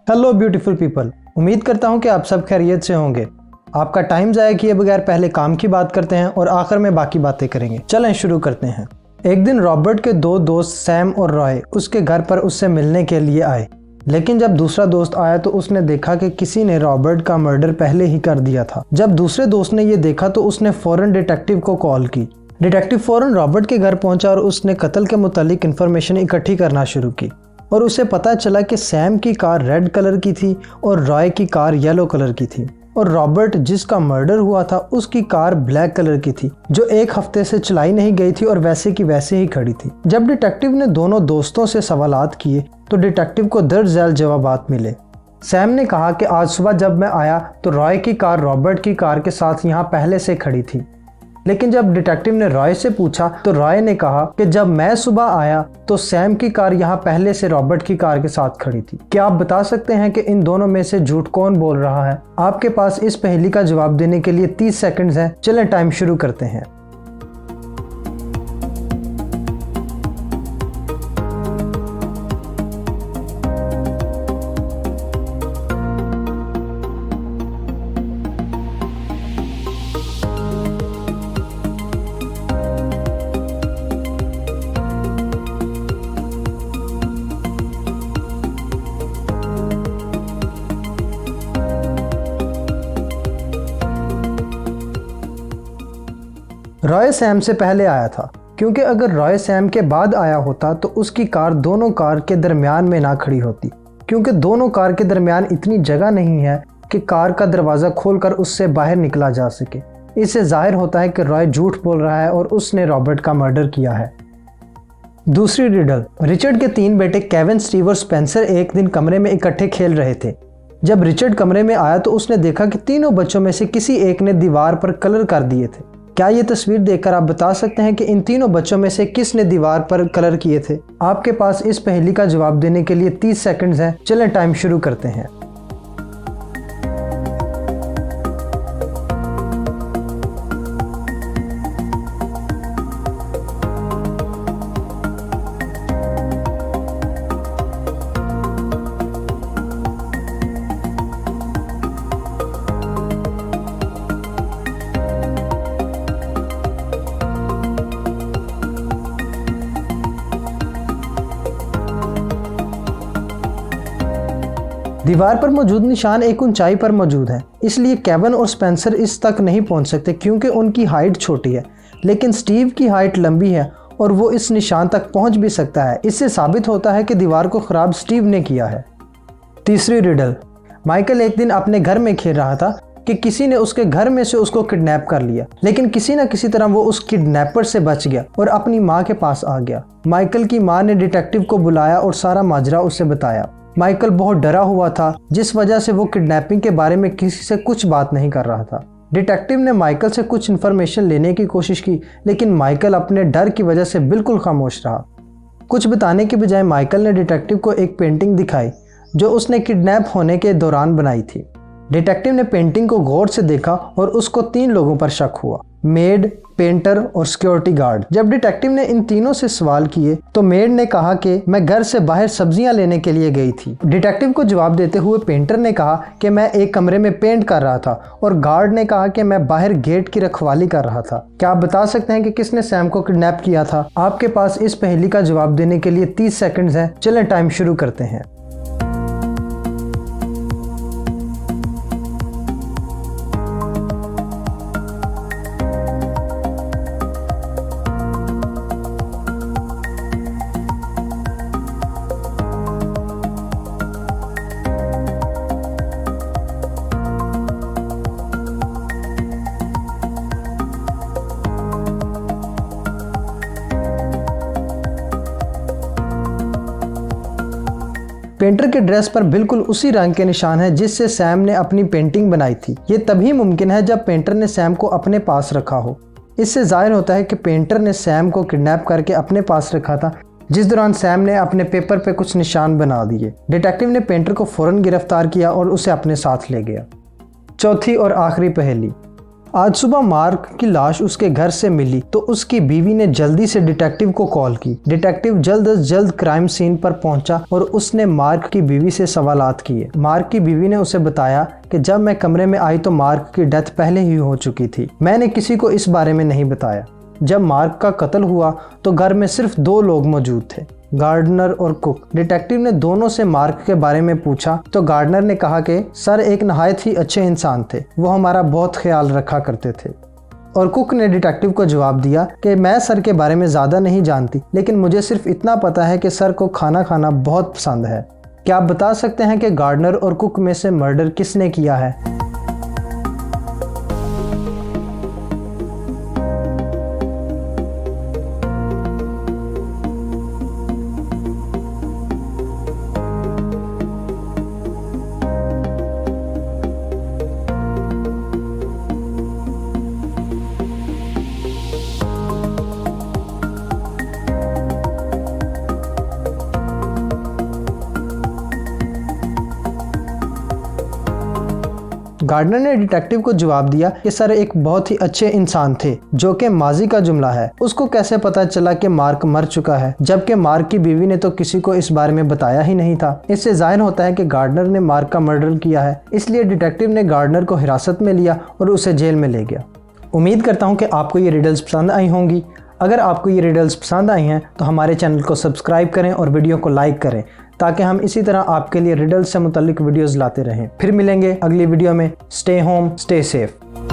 Hello beautiful people, उम्मीद करता हूँ कि आप सब खैरियत से होंगे। आपका टाइम ज़ाया किए बगैर पहले काम की बात करते हैं और आखिर में बाकी बातें करेंगे। चलें शुरू करते हैं। एक दिन रॉबर्ट के दो दोस्त सैम और रॉय उसके घर पर उससे मिलने के लिए आए, लेकिन जब दूसरा दोस्त आया तो उसने देखा कि किसी ने रॉबर्ट का मर्डर पहले ही कर दिया था। जब दूसरे दोस्त ने ये देखा तो उसने फौरन डिटेक्टिव को कॉल की। डिटेक्टिव फौरन रॉबर्ट के घर पहुंचा और उसने कत्ल के मुतालिक इन्फॉर्मेशन इकट्ठी करना शुरू की और उसे पता चला कि सैम की कार रेड कलर की थी और रॉय की कार येलो कलर की थी और रॉबर्ट जिसका मर्डर हुआ था उसकी कार ब्लैक कलर की थी जो एक हफ्ते से चलाई नहीं गई थी और वैसे की वैसे ही खड़ी थी। जब डिटेक्टिव ने दोनों दोस्तों से सवालात किए तो डिटेक्टिव को दर्ज झेल जवाबात मिले। सैम ने कहा कि आज सुबह जब मैं आया तो रॉय की कार रॉबर्ट की कार के साथ यहाँ पहले से खड़ी थी, लेकिन जब डिटेक्टिव ने रॉय से पूछा तो रॉय ने कहा कि जब मैं सुबह आया तो सैम की कार यहाँ पहले से रॉबर्ट की कार के साथ खड़ी थी। क्या आप बता सकते हैं कि इन दोनों में से झूठ कौन बोल रहा है? आपके पास इस पहेली का जवाब देने के लिए 30 सेकंड्स हैं। चलें टाइम शुरू करते हैं। रॉय सैम से पहले आया था, क्योंकि अगर रॉय सैम के बाद आया होता तो उसकी कार दोनों कार के दरमियान में ना खड़ी होती, क्योंकि दोनों कार के दरमियान इतनी जगह नहीं है कि कार का दरवाज़ा खोलकर उससे बाहर निकला जा सके। इससे जाहिर होता है कि रॉय झूठ बोल रहा है और उसने रॉबर्ट का मर्डर किया है। दूसरी रिडल। रिचर्ड के 3 बेटे केविन, स्टीव और स्पेंसर एक दिन कमरे में इकट्ठे खेल रहे थे। जब रिचर्ड कमरे में आया तो उसने देखा कि तीनों बच्चों में से किसी एक ने दीवार पर कलर कर दिए थे। क्या ये तस्वीर देखकर आप बता सकते हैं कि इन तीनों बच्चों में से किसने दीवार पर कलर किए थे? आपके पास इस पहेली का जवाब देने के लिए 30 सेकंड्स हैं। चलें टाइम शुरू करते हैं। दीवार पर मौजूद निशान एक ऊंचाई पर मौजूद है, इसलिए केविन और स्पेंसर इस तक नहीं पहुंच सकते क्योंकि उनकी हाइट छोटी है, लेकिन स्टीव की हाइट लंबी है और वो इस निशान तक पहुंच भी सकता है। इससे साबित होता है कि दीवार को खराब स्टीव ने किया है। तीसरी रिडल। माइकल एक दिन अपने घर में खेल रहा था कि किसी ने उसके घर में से उसको किडनैप कर लिया, लेकिन किसी न किसी तरह वो उस किडनैपर से बच गया और अपनी माँ के पास आ गया। माइकल की माँ ने डिटेक्टिव को बुलाया और सारा माजरा उसे बताया। माइकल बहुत डरा हुआ था, जिस वजह से वो किडनैपिंग के बारे में किसी से कुछ बात नहीं कर रहा था। डिटेक्टिव ने माइकल से कुछ इन्फॉर्मेशन लेने की कोशिश की, लेकिन माइकल अपने डर की वजह से बिल्कुल खामोश रहा। कुछ बताने के बजाय माइकल ने डिटेक्टिव को एक पेंटिंग दिखाई जो उसने किडनैप होने के दौरान बनाई थी। डिटेक्टिव ने पेंटिंग को गौर से देखा और उसको 3 लोगों पर शक हुआ, मेड, पेंटर और सिक्योरिटी गार्ड। जब डिटेक्टिव ने इन तीनों से सवाल किए तो मेड ने कहा कि मैं घर से बाहर सब्जियां लेने के लिए गई थी। डिटेक्टिव को जवाब देते हुए पेंटर ने कहा कि मैं एक कमरे में पेंट कर रहा था और गार्ड ने कहा कि मैं बाहर गेट की रखवाली कर रहा था। क्या आप बता सकते हैं कि किसने सैम को किडनैप किया था? आपके पास इस पहेली का जवाब देने के लिए 30 सेकंड्स हैं। चलें टाइम शुरू करते हैं। पेंटर के ड्रेस पर बिल्कुल उसी रंग के निशान हैं जिससे सैम ने अपनी पेंटिंग बनाई थी। ये तभी मुमकिन है जब पेंटर ने सैम को अपने पास रखा हो। इससे जाहिर होता है कि पेंटर ने सैम को किडनैप करके अपने पास रखा था, जिस दौरान सैम ने अपने पेपर पे कुछ निशान बना दिए। डिटेक्टिव ने पेंटर को फौरन गिरफ्तार किया और उसे अपने साथ ले गया। चौथी और आखिरी पहेली। आज सुबह मार्क की लाश उसके घर से मिली तो उसकी बीवी ने जल्दी से डिटेक्टिव को कॉल की। डिटेक्टिव जल्द से जल्द क्राइम सीन पर पहुंचा और उसने मार्क की बीवी से सवालात किए। मार्क की बीवी ने उसे बताया कि जब मैं कमरे में आई तो मार्क की डेथ पहले ही हो चुकी थी। मैंने किसी को इस बारे में नहीं बताया। जब मार्क का कत्ल हुआ तो घर में सिर्फ 2 लोग मौजूद थे, गार्डनर और कुक। डिटेक्टिव ने दोनों से मार्क के बारे में पूछा तो गार्डनर ने कहा कि सर एक नहायत ही अच्छे इंसान थे, वो हमारा बहुत ख्याल रखा करते थे। और कुक ने डिटेक्टिव को जवाब दिया कि मैं सर के बारे में ज़्यादा नहीं जानती, लेकिन मुझे सिर्फ इतना पता है कि सर को खाना खाना बहुत पसंद है। क्या आप बता सकते हैं कि गार्डनर और कुक में से मर्डर किसने किया है? गार्डनर ने डिटेक्टिव को जवाब दिया कि सर एक बहुत ही अच्छे इंसान थे, जो कि माजी का जुमला है। उसको कैसे पता चला कि मार्क मर चुका है, जबकि मार्क की बीवी ने तो किसी को इस बारे में बताया ही नहीं था। इससे जाहिर होता है कि गार्डनर ने मार्क का मर्डर किया है। इसलिए डिटेक्टिव ने गार्डनर को हिरासत में लिया और उसे जेल में ले गया। उम्मीद करता हूँ कि आपको ये रिडल्स पसंद आई होंगी। अगर आपको ये रिडल्स पसंद आई हैं तो हमारे चैनल को सब्सक्राइब करें और वीडियो को लाइक करें, ताकि हम इसी तरह आपके लिए रिडल्स से मुतल्लिक वीडियोस लाते रहें। फिर मिलेंगे अगली वीडियो में। Stay home, stay safe.